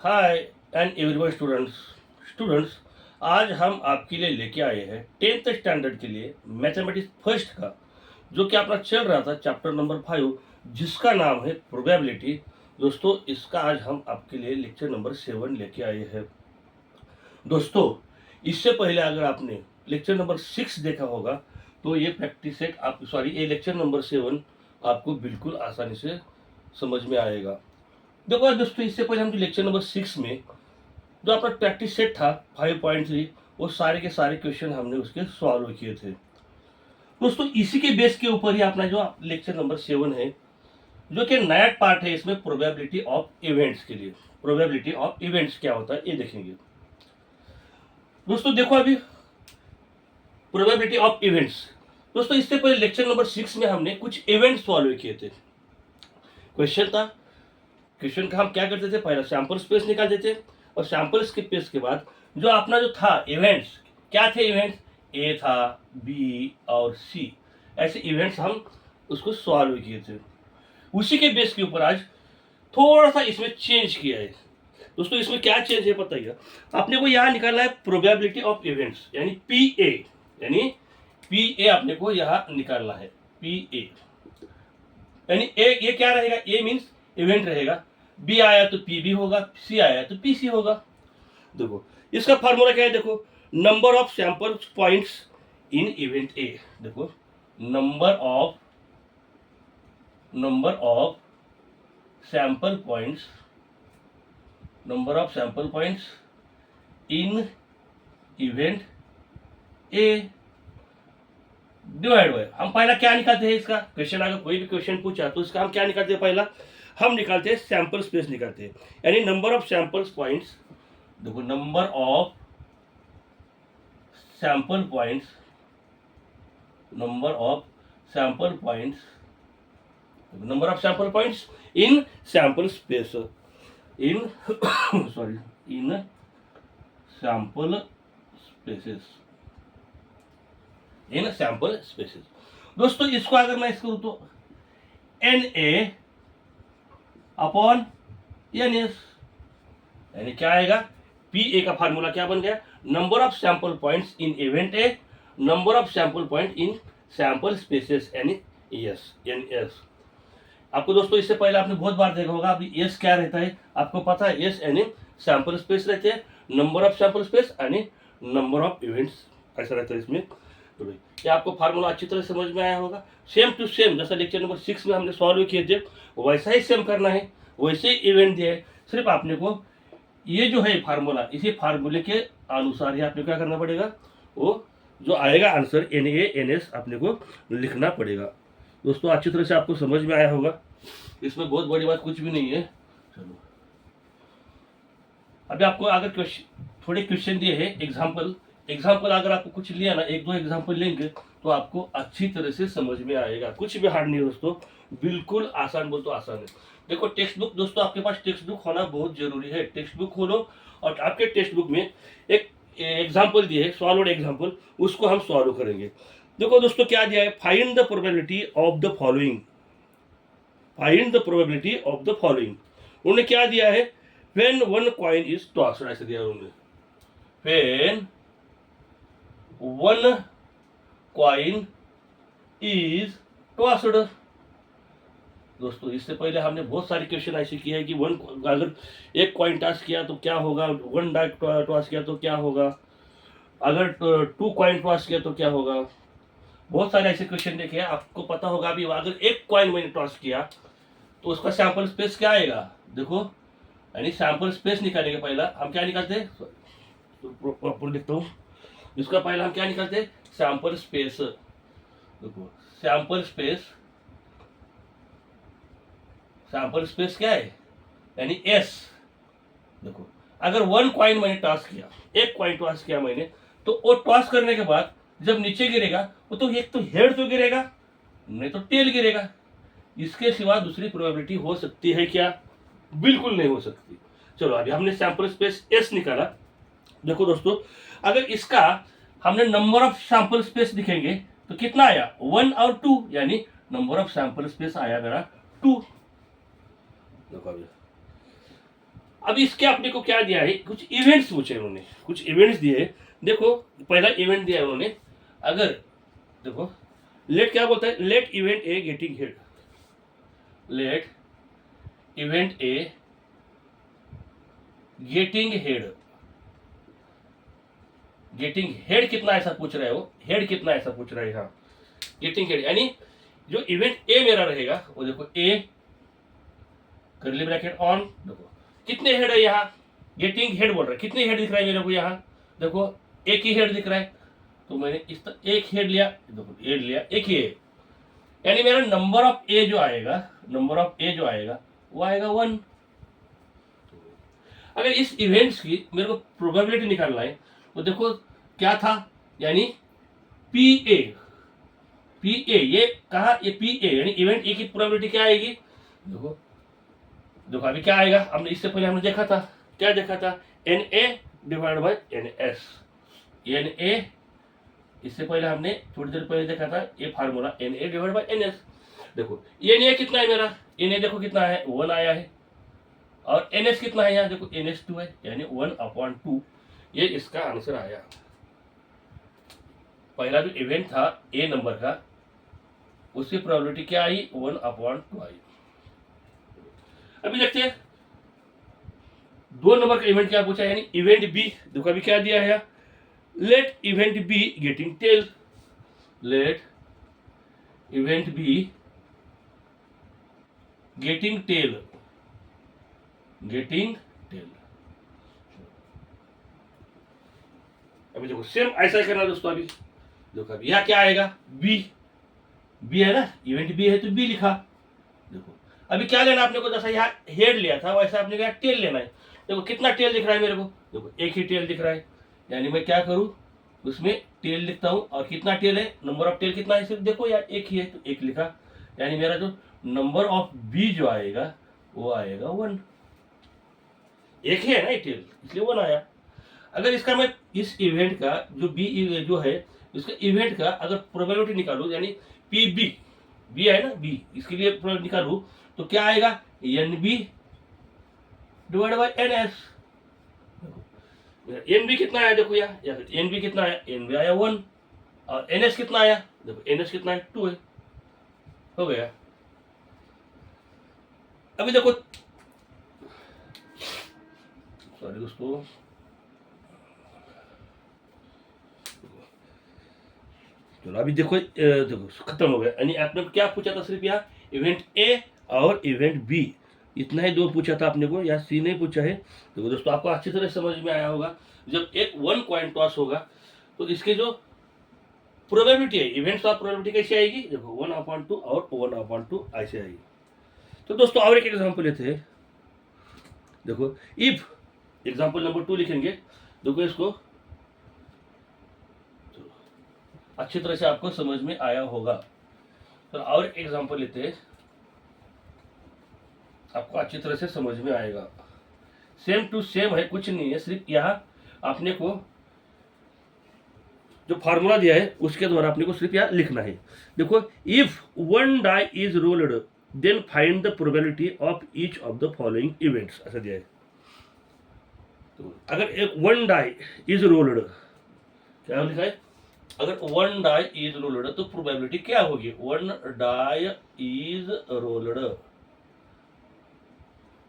Hi and everyone students आज हम आपके लिए लेके आए हैं 10th स्टैंडर्ड के लिए मैथमेटिक्स फर्स्ट का जो कि अपना चल रहा था चैप्टर नंबर 5 जिसका नाम है प्रोबेबिलिटी। दोस्तों इसका आज हम आपके लिए लेक्चर नंबर 7 लेके आए हैं। दोस्तों इससे पहले अगर आपने लेक्चर नंबर 6 देखा होगा तो ये प्रैक्टिस सेट आप ये लेक्चर नंबर 7 आपको बिल्कुल आसानी से समझ में आएगा। देखो दोस्तों इससे पहले हम जो लेक्चर नंबर 6 में जो अपना प्रैक्टिस सेट था 5.3 वो सारे के सारे क्वेश्चन हमने उसके सॉल्व किए थे। दोस्तों इसी के बेस के ऊपर ही अपना जो लेक्चर नंबर 7 है जो कि नया पार्ट है, इसमें प्रोबेबिलिटी ऑफ इवेंट्स के लिए प्रोबेबिलिटी ऑफ इवेंट्स क्या होता है ये देखेंगे। दोस्तों देखो अभी प्रोबेबिलिटी ऑफ इवेंट्स। दोस्तों इससे पहले लेक्चर नंबर 6 में हमने कुछ इवेंट्स सॉल्व किए थे। क्वेश्चन का हम क्या करते थे, पहले सैंपल स्पेस निकालते थे और सैंपल स्पेस के बाद जो अपना जो था इवेंट्स, क्या थे इवेंट्स, ए था, बी और सी, ऐसे इवेंट्स हम उसको सॉल्व किए थे। उसी के बेस के ऊपर आज थोड़ा सा इसमें चेंज किया है। दोस्तों इसमें क्या चेंज है बताइए। आपने को यहाँ निकालना है प्रोबेबिलिटी ऑफ इवेंट्स यानी पी ए आपने को यहाँ निकालना है पी ए यानी ए ये क्या रहेगा, ए मीन्स इवेंट रहेगा, बी आया तो पी बी होगा, सी आया तो पी सी होगा। देखो इसका फार्मूला क्या है, देखो number of sample points in event A. देखो number of sample points in event A divide by, हम पहला क्या निकालते हैं इसका क्वेश्चन, अगर कोई भी क्वेश्चन पूछा तो इसका हम क्या निकालते हैं, पहला हम निकालते हैं सैंपल स्पेस निकालते हैं यानी नंबर ऑफ सैंपल पॉइंट्स। देखो number of sample points in sample space in sample spaces. दोस्तों इसको अगर मैं इसको तो N A upon N S यानी क्या आएगा, पी ए का फार्मूला क्या बन गया, number of sample points in event A, number of sample point in sample spaces यानी एन एस। आपको दोस्तों इससे पहले आपने बहुत बार देखा होगा, अभी एस क्या रहता है आपको पता है, एस यानी सैंपल स्पेस रहते हैं, नंबर ऑफ सैंपल स्पेस यानी नंबर ऑफ इवेंट्स ऐसा रहता है इसमें। तो ये आपको फार्मूला अच्छी तरह समझ में आया होगा। सेम टू सेम जैसा लेक्चर नंबर 6 में हमने सॉल्व किए थे वैसा ही सेम करना है, वैसे ही इवेंट दिया है, सिर्फ आपने को ये जो है फार्मूला, इसी फार्मूले के अनुसार ही आपने क्या करना पड़ेगा, वो जो आएगा answer N A N S आपने को लिखना पड़ेगा। दोस्तों अच्छी तरह से आपको समझ में आया होगा, इसमें बहुत बड़ी बात कुछ भी नहीं है। चलो अभी आपको अगर थोड़े क्वेश्चन दिए हैं एग्जाम्पल अगर आपको कुछ लिया ना, एक दो एग्जाम्पल लेंगे तो आपको अच्छी तरह से समझ में आएगा, कुछ भी हार्ड नहीं है दोस्तों, बिल्कुल आसान बोल तो आसान है। देखो टेक्स्ट बुक, दोस्तों आपके पास टेक्स्ट बुक होना बहुत जरूरी है। टेक्स्ट बुक खोलो और आपके टेक्स्ट बुक में एक एग्जाम्पल दिए है, सॉल्व एग्जाम्पल, उसको हम सॉल्व करेंगे। देखो दोस्तों क्या दिया है, find the probability of the following, उन्होंने क्या दिया है, when one coin is tossed, ऐसे दिया उन्होंने, when one coin is tossed. दोस्तों इससे पहले हमने बहुत सारे क्वेश्चन ऐसे किए हैं कि अगर एक कॉइन टॉस किया तो क्या होगा, वन डाई टॉस किया तो क्या होगा, अगर 2 कॉइन टॉस किया तो क्या होगा, बहुत सारे ऐसे क्वेश्चन देखे हैं। आपको पता होगा अभी अगर एक कॉइन मैंने टॉस किया तो उसका सैंपल स्पेस क्या आएगा, देखो यानी सैंपल स्पेस निकालेंगे, पहला हम क्या निकालते हैं, प्रॉपर लिखता हूँ, इसका पहला हम क्या निकालते हैं, सैंपल स्पेस। देखो सैंपल स्पेस क्या है यानी एस। देखो अगर वन कॉइन मैंने टॉस किया, एक कॉइन टॉस किया मैंने, तो वो टॉस करने के बाद जब नीचे गिरेगा वो तो एक तो हेड तो गिरेगा नहीं तो टेल गिरेगा, इसके सिवा दूसरी प्रोबेबिलिटी हो सकती है क्या, बिल्कुल नहीं हो सकती। चलो अभी हमने सैंपल स्पेस एस निकाला। देखो दोस्तों अगर इसका हमने नंबर ऑफ सैंपल स्पेस दिखेंगे तो कितना आया, 1 और 2 यानी नंबर ऑफ सैंपल स्पेस आया मेरा 2। देखो अभी अब इसके अपने को क्या दिया है, कुछ इवेंट्स पूछे उन्होंने, कुछ इवेंट्स दिए हैं। देखो पहला इवेंट दिया है उन्होंने, अगर देखो लेट क्या बोलता है, let event A getting head, let event A getting head, getting head कितना ऐसा पूछ रहा है वो, हेड कितना ऐसा पूछ रहा है, हाँ गेटिंग हेड, यानी जो इवेंट ए मेरा रहेगा वो देखो ए करली ब्रैकेट ऑन, देखो कितने हेड है यहाँ, गेटिंग हेड बोल रहा है, कितने हेड दिख रहा है मेरे को यहाँ, देखो एक ही हेड दिख रहा है, तो मैंने इस तरह एक हेड लिया, देखो हेड लिया एक ही है, यानी मेरा नंबर ऑफ ए जो आएगा, नंबर ऑफ ए जो आएगा वो आएगा 1। अगर इस इवेंट्स की मेरे को प्रोबेबिलिटी निकालना है तो देखो क्या था, यानी पी ए, पी ए ये कहा, ये पी ए यानी इवेंट ए की प्रोबेबिलिटी क्या आएगी, देखो देखो अभी क्या आएगा, हमने इससे पहले हमने देखा था, क्या देखा था, N A divide by N S, N A इससे पहले हमने थोड़ी देर पहले देखा था ये formula N A divide by N S. देखो एन ए कितना है मेरा, एन ए देखो कितना है 1 आया है, और एन एस कितना है यहाँ देखो एन एस 2 है, यानी 1/2, ये इसका आंसर आया। पहला जो इवेंट था ए नंबर का उसकी प्रोबेबिलिटी क्या आई, 1/2 आई। अभी देखते हैं 2 नंबर का इवेंट क्या पूछा, यानी इवेंट बी, देखो अभी क्या दिया है, let event B getting tail, let event B getting tail, getting tail. अभी देखो सेम ऐसा ही करना दोस्तों, अभी देखो अभी यहाँ क्या आएगा, बी, बी है ना, इवेंट बी है तो बी लिखा। देखो अभी क्या लेना आपने को, जैसा यहाँ हेड लिया था वैसा आपने क्या टेल लेना है, देखो कितना टेल दिख रहा है मेरे को, देखो एक ही टेल दिख रहा है, यानी मैं क्या करूँ उसमें टेल लिखता हूँ, और कितना टेल है, नंबर ऑफ टेल कितना है, सिर्फ देखो यार एक ही है तो एक लिखा, यानी मेरा जो नंबर ऑफ बी जो आएगा वो आएगा 1, एक ही है ना टेल इसलिए 1 आया। अगर इसका मैं इस इवेंट का जो बी जो है इसका इवेंट का अगर प्रोबेबिलिटी निकालूं, यानी पी बी, बी है ना बी, इसके लिए निकालूं तो क्या आएगा, N B divide by N S, N B कितना आया देखो यार, एन बी कितना आया, एन बी आया 1, और एन एस कितना आया, देखो एन एस कितना है 2 है, हो गया। अभी देखो सॉरी दोस्तों, चलो अभी देखो देखो खत्म हो गया, यानी आपने क्या पूछा था, सिर्फ यहाँ इवेंट ए और इवेंट बी इतना ही 2 पूछा था आपने को, यहाँ सी नहीं पूछा है। देखो दोस्तों आपको अच्छी तरह समझ में आया होगा, जब एक 1 कॉइन टॉस होगा तो इसके जो प्रोबेबिलिटी है, इवेंट्स ऑफ प्रोबेबिलिटी कैसे आएगी, देखो 1/2 और 1/2 ऐसे आएगी। तो दोस्तों और एक एग्जाम्पल लेते हैं, देखो इफ एग्जाम्पल नंबर 2 लिखेंगे, देखो इसको अच्छी तरह से आपको समझ में आया होगा। तो और एग्जांपल लेते हैं, आपको अच्छी तरह से समझ में आएगा, सेम टू सेम है, कुछ नहीं है, सिर्फ यहाँ आपने को जो फार्मूला दिया है उसके द्वारा आपने को सिर्फ यहाँ लिखना है। देखो if 1 die is rolled then find the probability of each of the following events, ऐसा दिया है। तो अगर एक 1 डाई इज रोल्ड, क्या लिखा है, अगर 1 डाई इज रोल्ड तो प्रोबेबिलिटी क्या होगी, 1 डाई इज रोल्ड।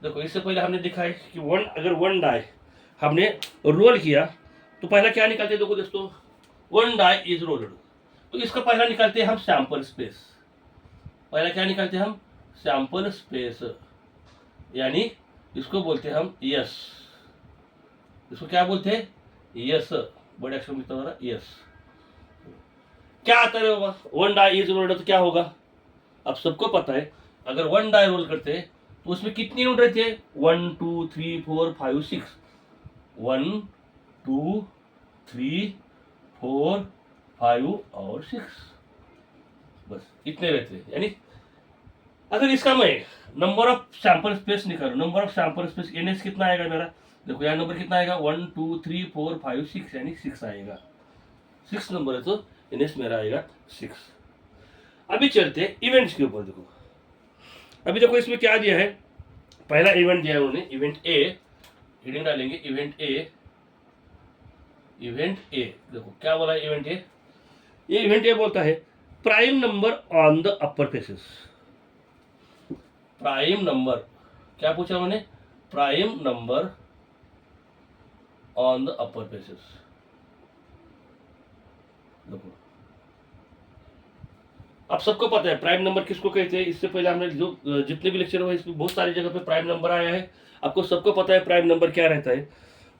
देखो इससे पहले हमने देखा है कि अगर 1 डाई हमने रोल किया तो पहला क्या निकालते हैं, देखो दोस्तों 1 डाई इज रोल्ड, तो इसका पहला निकालते हैं हम सैंपल स्पेस, पहला क्या निकालते हैं हम सैंपल स्पेस, यानी इसको बोलते हैं हम यस, इसको क्या बोलते हैं यस, बड़े अक्षर में लिखता होगा यस। क्या आता है होगा, 1 डाई इज रोल्ड तो क्या होगा, अब सबको पता है अगर 1 डाई रोल करते हैं तो उसमें कितनी यूनिट रहती है, 1 2 3 4 5 6, 1 2 3 4 5 और 6, बस इतने रहते हैं। यानी अगर इसका मैं नंबर ऑफ सैंपल स्पेस निकालूं, number of sample space N S कितना आएगा मेरा, देखो यहाँ नंबर कितना आएगा 1 2 3 4 5 6, यानी 6 आएगा, 6 नंबर है तो एन एस मेरा आएगा 6। अभी चलते हैं इवेंट्स के ऊपर। देखो अभी देखो इसमें क्या दिया है, पहला इवेंट दिया है उन्होंने इवेंट ए, हेडिंग डालेंगे इवेंट ए। इवेंट ए, देखो क्या बोला है इवेंट ए। ये इवेंट ए बोलता है prime number on the upper faces. Prime number क्या पूछा मैंने, prime number on the upper faces. देखो आप सबको पता है प्राइम नंबर किसको कहते हैं। इससे पहले हमने जो जितने भी लेक्चर हुए इसमें बहुत सारी जगह पे प्राइम नंबर आया है। आपको सबको पता है प्राइम नंबर क्या रहता है।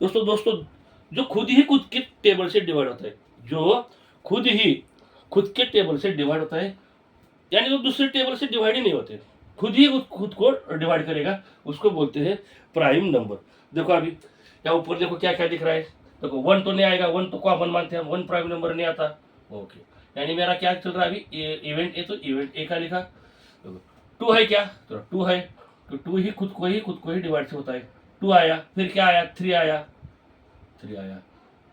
दोस्तों जो खुद के टेबल से डिवाइड होता है, जो खुद के टेबल से डिवाइड होता है, यानी जो दूसरे टेबल से डिवाइड ही नहीं होते, खुद ही खुद को डिवाइड करेगा, उसको बोलते हैं प्राइम नंबर। देखो अभी यहाँ ऊपर देखो क्या क्या दिख रहा है। देखो 1 तो नहीं आएगा, 1 तो कॉमन मानते हैं हम, 1 प्राइम नंबर नहीं आता। ओके, यानी मेरा क्या चल रहा है अभी, इवेंट ए, तो इवेंट ए का लिखा। 2 है क्या, तो 2 है, तो 2 ही खुद को ही डिवाइड से होता है। 2 आया, फिर क्या आया, 3 आया, 3 आया,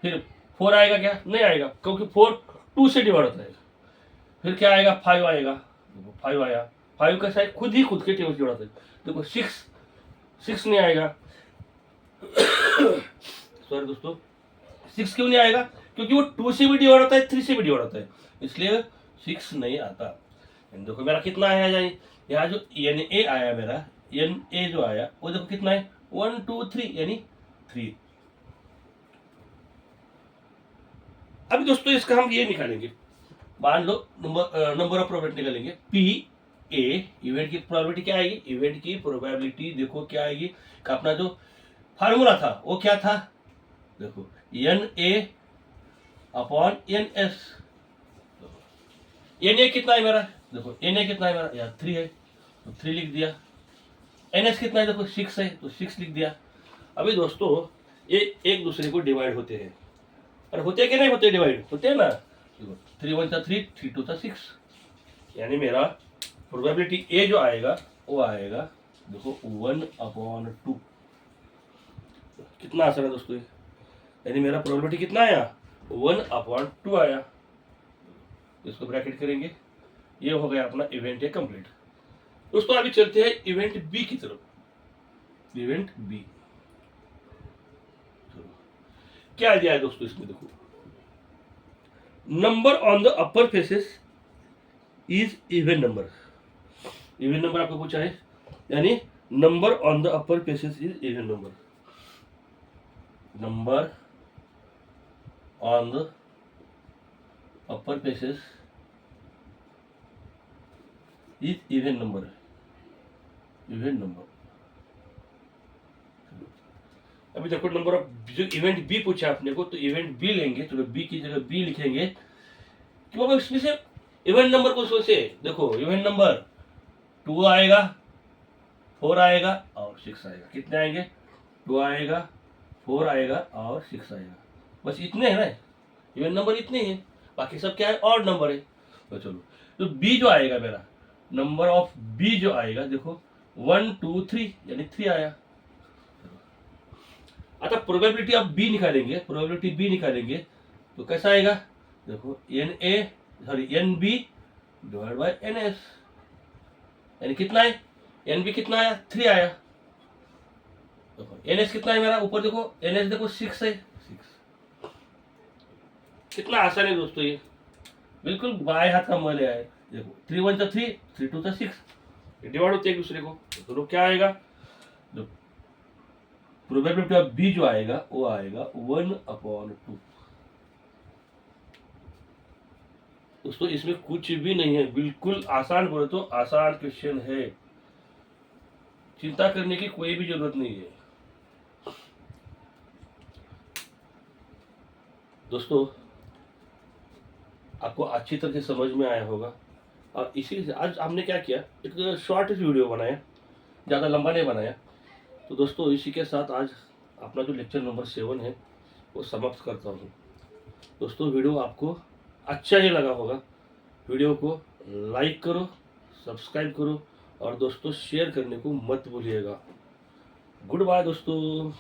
फिर 4 आएगा क्या, नहीं आएगा, क्योंकि 4 2 से डिवाइड होता है। फिर क्या आएगा, 5 आएगा, देखो 5 आया, 5 कैसा है, खुद के टेबल से जुड़ा था। देखो 6 नहीं आएगा सॉरी दोस्तों, 6 क्यों नहीं आएगा, क्योंकि वो 2 से भी डिवाइड होता है, 3 से भी डिवाइड होता है, इसलिए 6 नहीं आता। देखो मेरा कितना आया, यानी यहाँ जो एन ए आया, मेरा एन ए जो आया वो देखो कितना है, 1 2 3, यानी 3। अभी दोस्तों इसका हम ये निकालेंगे, मान लो नंबर ऑफ प्रोबेबिलिटी निकालेंगे, पी ए, इवेंट की प्रोबेबिलिटी क्या आएगी, इवेंट की प्रोबेबिलिटी देखो क्या आएगी, अपना जो फार्मूला था वो क्या था, देखो N A upon N S. N A कितना है मेरा, देखो एन ए कितना है मेरा, यार 3 है तो 3 लिख दिया। एन एस कितना है, देखो 6 है तो 6 लिख दिया। अभी दोस्तों ये एक दूसरे को डिवाइड होते हैं, अरे होते कि नहीं होते, डिवाइड होते हैं ना। देखो 3 1 था 3, 3 2 था 6, यानी मेरा प्रोबेबिलिटी ए जो आएगा वो आएगा देखो 1/2। कितना आसान है दोस्तों, यानी मेरा प्रोबेबिलिटी कितना आया, 1/2 आया। इसको ब्रैकेट करेंगे, ये हो गया अपना इवेंट ए कंप्लीट। दोस्तों अभी चलते हैं इवेंट बी की तरफ। इवेंट बी क्या दिया है दोस्तों इसमें, देखो number on the upper faces is even number. Even number आपको पूछा है, यानी number on the upper faces is even number. Number on the upper faces is even number, even number. अभी देखो नंबर ऑफ जो इवेंट बी पूछा आपने को, तो इवेंट बी लेंगे, चलो बी की जगह बी लिखेंगे कि बाबा इसमें से इवेंट नंबर को सोचे। देखो इवेंट नंबर 2 आएगा, 4 आएगा और 6 आएगा। कितने आएंगे, 2 आएगा, 4 आएगा और 6 आएगा, बस इतने हैं ना इवेंट नंबर, इतने ही हैं। बाकी सब क्या है, ऑड नंबर है। तो चलो तो बी जो आएगा मेरा, नंबर ऑफ बी जो आएगा, देखो 1 2 3, यानी 3 आया। आता प्रोबेबिलिटी ऑफ बी निकालेंगे, प्रोबेबिलिटी बी निकालेंगे तो कैसा आएगा, देखो N B divide by N S, यानी कितना है, एन बी कितना आया, 3 आया। देखो एन एस कितना है मेरा, ऊपर देखो एन एस देखो 6 है, 6। कितना आसान है दोस्तों, ये बिल्कुल बाएं हाथ का मल है। देखो 3 1 था 3, 3 2 था 6, डिवाइड होते हैं एक दूसरे को, तो क्या आएगा, प्रोबेबिलिटी ऑफ बी जो आएगा वो आएगा 1/2। दोस्तों इसमें कुछ भी नहीं है, बिल्कुल आसान, बोले तो आसान क्वेश्चन है, चिंता करने की कोई भी जरूरत नहीं है। दोस्तों आपको अच्छी तरह से समझ में आया होगा, और इसी से आज हमने क्या किया, एक शॉर्ट वीडियो बनाया, ज़्यादा लंबा नहीं बनाया। तो दोस्तों इसी के साथ आज अपना जो लेक्चर नंबर 7 है वो समाप्त करता हूँ। दोस्तों वीडियो आपको अच्छा ही लगा होगा, वीडियो को लाइक करो, सब्सक्राइब करो और दोस्तों शेयर करने को मत भूलिएगा। गुड बाय दोस्तों।